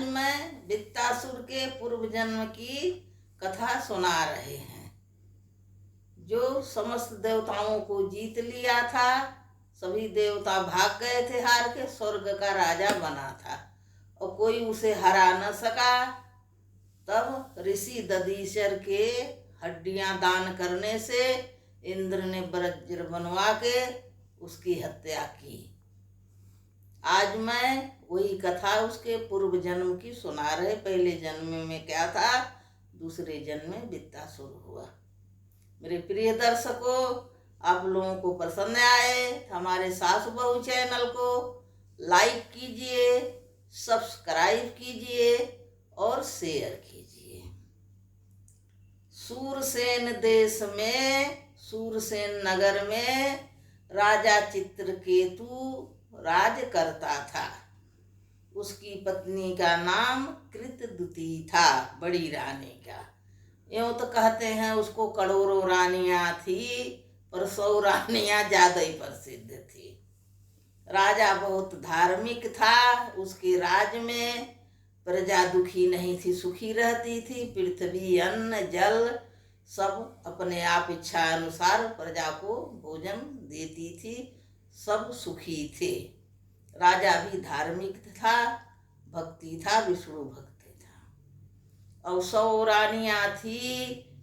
आज मैं वित्तासुर के पूर्व जन्म की कथा सुना रहे हैं। जो समस्त देवताओं को जीत लिया था, सभी देवता भाग गए थे हार के, स्वर्ग का राजा बना था और कोई उसे हरा न सका। तब ऋषि दधीचर के हड्डियां दान करने से इंद्र ने वज्र बनवा के उसकी हत्या की। आज मैं वही कथा उसके पूर्व जन्म की सुना रहे। पहले जन्म में क्या था, दूसरे जन्म में वित्तासुर हुआ। मेरे प्रिय दर्शकों, आप लोगों को पसंद आए हमारे सासु बहू चैनल को लाइक कीजिए, सब्सक्राइब कीजिए और शेयर कीजिए। सूरसेन देश में, सूरसेन नगर में राजा चित्रकेतु राज करता था। उसकी पत्नी का नाम कृतदुति था, बड़ी रानी का। यूँ तो कहते हैं उसको करोड़ों रानियां थी, पर 100 रानियां ज्यादा ही प्रसिद्ध थी। राजा बहुत धार्मिक था। उसके राज में प्रजा दुखी नहीं थी, सुखी रहती थी। पृथ्वी, अन्न, जल सब अपने आप इच्छा अनुसार प्रजा को भोजन देती थी, सब सुखी थे। राजा भी धार्मिक था, भक्ति था, विष्णु भक्त था। और 100 रानियां थी।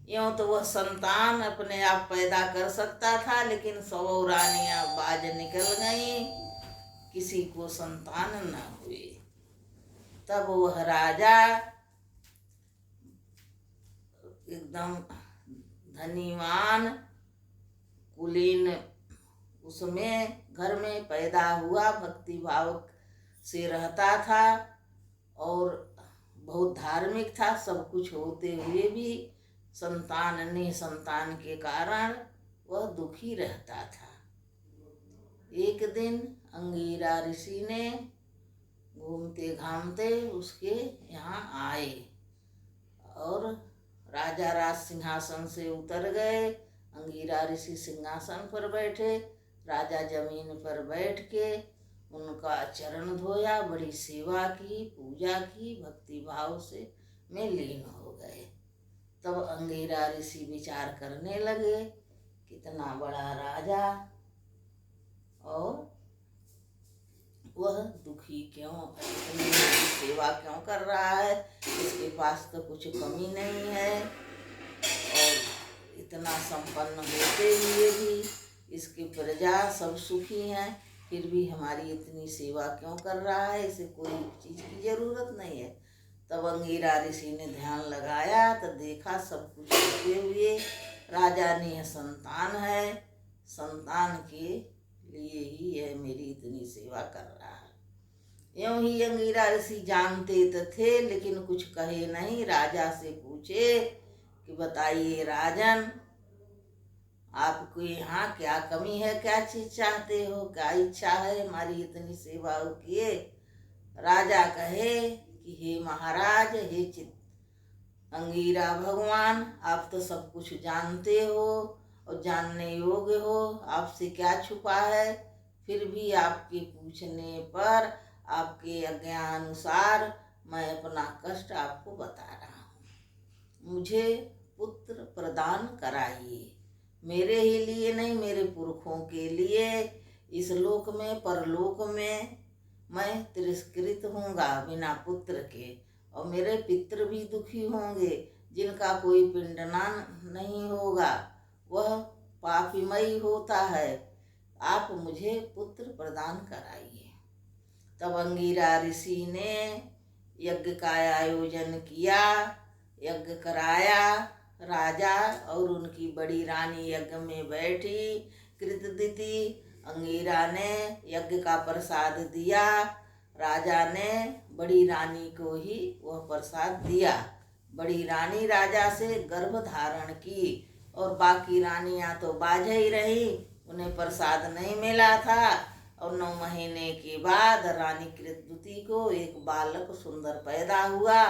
यूँ तो वह संतान अपने आप पैदा कर सकता था, लेकिन 100 रानियां बाज निकल गईं, किसी को संतान न हुई। तब वह राजा एकदम धनीवान कुलीन उसमें घर में पैदा हुआ, भक्ति भाव से रहता था और बहुत धार्मिक था। सब कुछ होते हुए भी संतान के कारण वह दुखी रहता था। एक दिन अंगिरा ऋषि ने घूमते घामते उसके यहाँ आए और राजा राज सिंहासन से उतर गए। अंगिरा ऋषि सिंहासन पर बैठे, राजा जमीन पर बैठ के उनका चरण धोया, बड़ी सेवा की, पूजा की, भक्ति भाव से में लीन हो गए। तब अंगिरा ऋषि विचार करने लगे, कितना बड़ा राजा और वह दुखी क्यों, इतनी सेवा क्यों कर रहा है, इसके पास तो कुछ कमी नहीं है और इतना संपन्न होते हुए भी इसकी प्रजा सब सुखी हैं, फिर भी हमारी इतनी सेवा क्यों कर रहा है, इसे कोई चीज़ की ज़रूरत नहीं है। तब अंगिरा ऋषि ने ध्यान लगाया तो देखा सब कुछ होते हुए राजा ने संतान है, संतान के लिए ही यह मेरी इतनी सेवा कर रहा है। यूँ ही अंगिरा ऋषि जानते तो थे, लेकिन कुछ कहे नहीं। राजा से पूछे कि बताइए राजन, आपको यहाँ क्या कमी है, क्या चीज चाहते हो, क्या इच्छा है हमारी इतनी सेवा किए। राजा कहे कि हे महाराज, हे अंगिरा भगवान, आप तो सब कुछ जानते हो और जानने योग्य हो, आपसे क्या छुपा है। फिर भी आपके पूछने पर आपके आज्ञानुसार मैं अपना कष्ट आपको बता रहा हूँ। मुझे पुत्र प्रदान कराइए, मेरे ही लिए नहीं, मेरे पुरखों के लिए। इस लोक में परलोक में मैं तिरस्कृत होऊंगा बिना पुत्र के, और मेरे पितृ भी दुखी होंगे, जिनका कोई पिंडदान नहीं होगा, वह पापीमयी होता है। आप मुझे पुत्र प्रदान कराइए। तब अंगिरा ऋषि ने यज्ञ का आयोजन किया, यज्ञ कराया। राजा और उनकी बड़ी रानी यज्ञ में बैठी। कृतदिति अंगिरा ने यज्ञ का प्रसाद दिया। राजा ने बड़ी रानी को ही वह प्रसाद दिया। बड़ी रानी राजा से गर्भ धारण की और बाकी रानियां तो बाझ ही रही, उन्हें प्रसाद नहीं मिला था। और 9 महीने के बाद रानी कृतदुति को एक बालक सुंदर पैदा हुआ।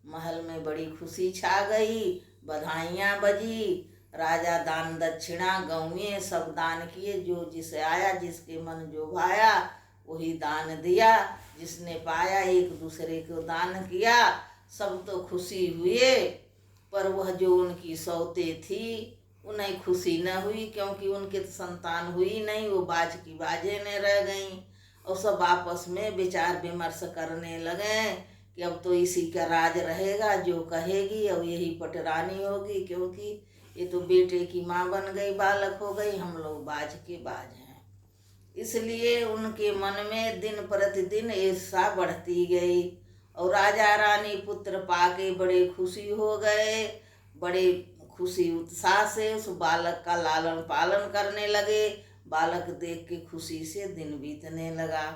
महल में बड़ी खुशी छा गई, बधाइयाँ बजी। राजा दान दक्षिणा गौएं सब दान किए, जो जिसे आया, जिसके मन जो भाया वही दान दिया। जिसने पाया एक दूसरे को दान किया, सब तो खुशी हुए, पर वह जो उनकी सौते थी उन्हें खुशी न हुई, क्योंकि उनके तो संतान हुई नहीं, वो बाज की बाजे ने रह गईं। और सब आपस में विचार विमर्श करने लगे कि अब तो इसी का राज रहेगा, जो कहेगी अब यही पटरानी होगी, क्योंकि ये तो बेटे की माँ बन गई, बालक हो गई, हम लोग बाज के बाज हैं। इसलिए उनके मन में दिन प्रतिदिन ईर्षा बढ़ती गई, और राजा रानी पुत्र पाके बड़े खुशी हो गए। बड़े खुशी उत्साह से उस बालक का लालन पालन करने लगे। बालक देख के खुशी से दिन बीतने लगा,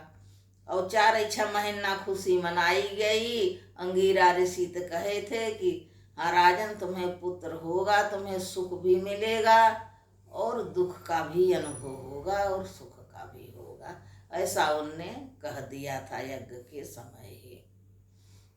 और 4 महीना खुशी मनाई गई। अंगीरा ऋषि तो कहे थे कि हाँ राजन, तुम्हें पुत्र होगा, तुम्हें सुख भी मिलेगा और दुख का भी अनुभव होगा और सुख का भी होगा, ऐसा उनने कह दिया था यज्ञ के समय ही।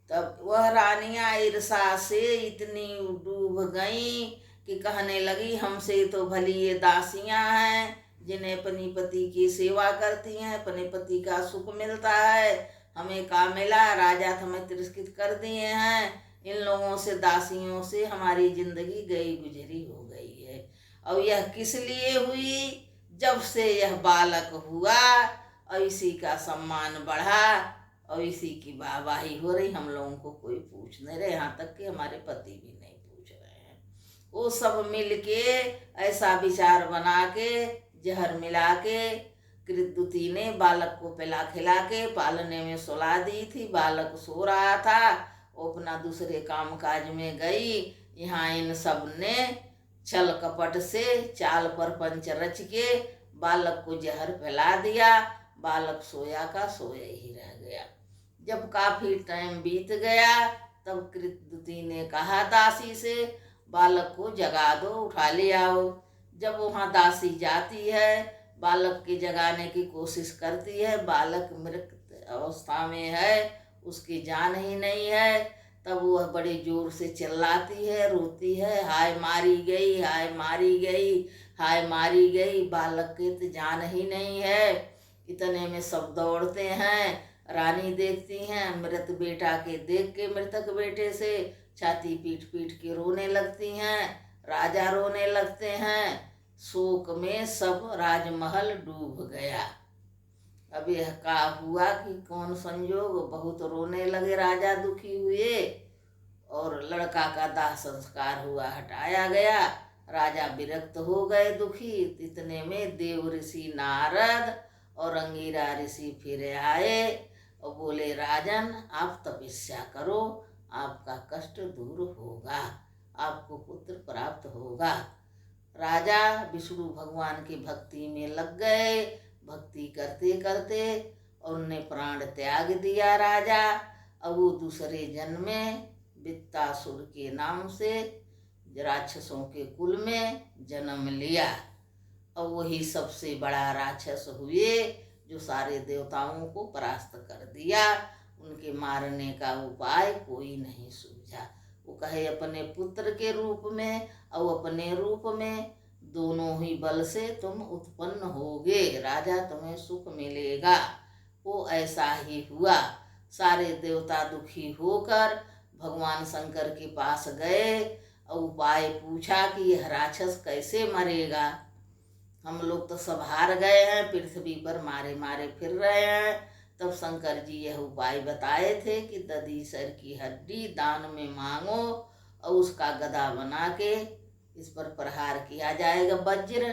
तब वह रानियां ईर्षा से इतनी डूब गईं कि कहने लगी, हमसे तो भली ये दासियां हैं जिन्हें अपनी पति की सेवा करती हैं, अपने पति का सुख मिलता है, हमें का मिला, राजा तो हमें तिरस्कृत कर दिए हैं, इन लोगों से दासियों से हमारी जिंदगी गई गुजरी हो गई है। और यह किस लिए हुई? जब से यह बालक हुआ और इसी का सम्मान बढ़ा और इसी की वाहवाही हो रही, हम लोगों को कोई पूछ नहीं रहे, यहाँ तक कि हमारे पति भी नहीं पूछ रहे हैं। वो सब मिल के ऐसा विचार बना के जहर मिला के कृतदूती ने बालक को पिला खिला के पालने में सुला दी थी। बालक सो रहा था, वो अपना दूसरे काम काज में गई। यहाँ इन सब ने छल कपट से चाल पर पंच रच के बालक को जहर पिला दिया। बालक सोया का सोया ही रह गया। जब काफी टाइम बीत गया तब कृतदूती ने कहा दासी से, बालक को जगा दो, उठा ले आओ। जब वहाँ दासी जाती है, बालक के जगाने की कोशिश करती है, बालक मृत अवस्था में है, उसकी जान ही नहीं है। तब वह बड़े जोर से चिल्लाती है, रोती है, हाय मारी गई, हाय मारी गई, हाय मारी गई, बालक की तो जान ही नहीं है। इतने में सब दौड़ते हैं, रानी देखती हैं, मृत बेटा के देख के मृतक बेटे से छाती पीट पीट के रोने लगती हैं। राजा रोने लगते हैं। शोक में सब राजमहल डूब गया। अब यह का हुआ कि कौन संजोग, बहुत रोने लगे, राजा दुखी हुए और लड़का का दाह संस्कार हुआ, हटाया गया। राजा विरक्त हो गए, दुखी। इतने में देव ऋषि नारद और अंगिरा ऋषि फिर आए और बोले, राजन आप तपस्या करो, आपका कष्ट दूर होगा, आपको पुत्र प्राप्त होगा। राजा विष्णु भगवान की भक्ति में लग गए। भक्ति करते करते और उन्हें प्राण त्याग दिया राजा। अब वो दूसरे जन्म में वित्तासुर के नाम से राक्षसों के कुल में जन्म लिया और वही सबसे बड़ा राक्षस हुए जो सारे देवताओं को परास्त कर दिया। उनके मारने का उपाय कोई नहीं सूझा। वो कहे अपने पुत्र के रूप में और अपने रूप में, दोनों ही बल से तुम उत्पन्न होगे, राजा तुम्हें सुख मिलेगा। वो ऐसा ही हुआ। सारे देवता दुखी होकर भगवान शंकर के पास गए और उपाय पूछा कि यह राक्षस कैसे मरेगा। हम लोग तो सब हार गए हैं, पृथ्वी पर मारे मारे फिर रहे हैं। तब शंकर जी यह उपाय बताए थे कि दधीचर की हड्डी दान में मांगो और उसका गदा बना के इस पर प्रहार किया जाएगा वज्र,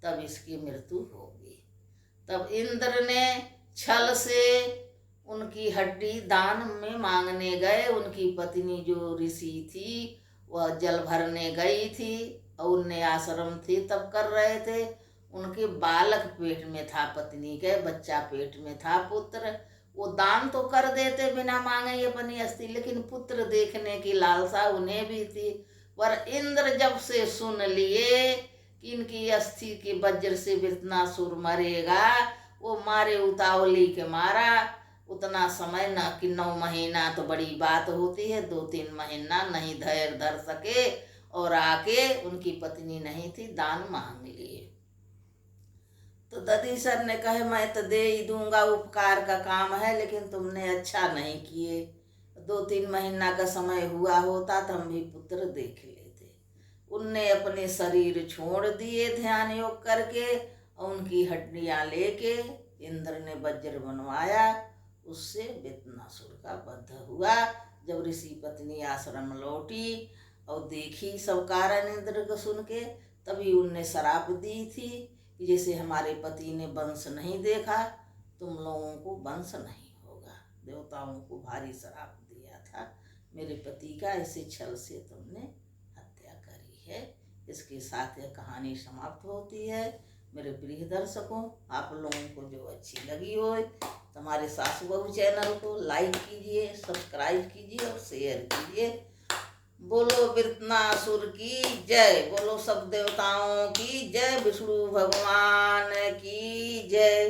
तब इसकी मृत्यु होगी। तब इंद्र ने छल से उनकी हड्डी दान में मांगने गए। उनकी पत्नी जो ऋषि थी वह जल भरने गई थी और उन्हें आश्रम थे तब कर रहे थे। उनके बालक पेट में था, पत्नी के बच्चा पेट में था, पुत्र। वो दान तो कर देते बिना मांगे अपनी अस्थि, लेकिन पुत्र देखने की लालसा उन्हें भी थी। पर इंद्र जब से सुन लिए कि इनकी अस्थि के वज्र से वृत्नासुर मरेगा, वो मारे उतावली के मारा। उतना समय न कि 9 महीना तो बड़ी बात होती है, 2-3 महीना नहीं धैर्य धर सके और आके उनकी पत्नी नहीं थी, दान मांग लिए। तो दधीचर ने कहे मैं तो दे ही दूंगा, उपकार का काम है, लेकिन तुमने अच्छा नहीं किए। 2-3 महीना का समय हुआ होता तो हम भी पुत्र देख लेते। उनने अपने शरीर छोड़ दिए ध्यान योग करके, और उनकी हड्डियां लेके इंद्र ने वज्र बनवाया, उससे वित्नासुर का वध हुआ। जब ऋषि पत्नी आश्रम लौटी और देखी सब कारण इंद्र को सुन के, तभी उनने श्राप दी थी कि जैसे हमारे पति ने वंश नहीं देखा, तुम लोगों को वंश नहीं होगा। देवताओं को भारी श्राप दिया था, मेरे पति का ऐसे छल से तुमने हत्या करी है। इसके साथ यह कहानी समाप्त होती है। मेरे प्रिय दर्शकों, आप लोगों को जो अच्छी लगी हो तो हमारे सासू बहू चैनल को लाइक कीजिए, सब्सक्राइब कीजिए और शेयर कीजिए। बोलो वृत्नासुर की जय, बोलो सब देवताओं की जय, विष्णु भगवान की जय।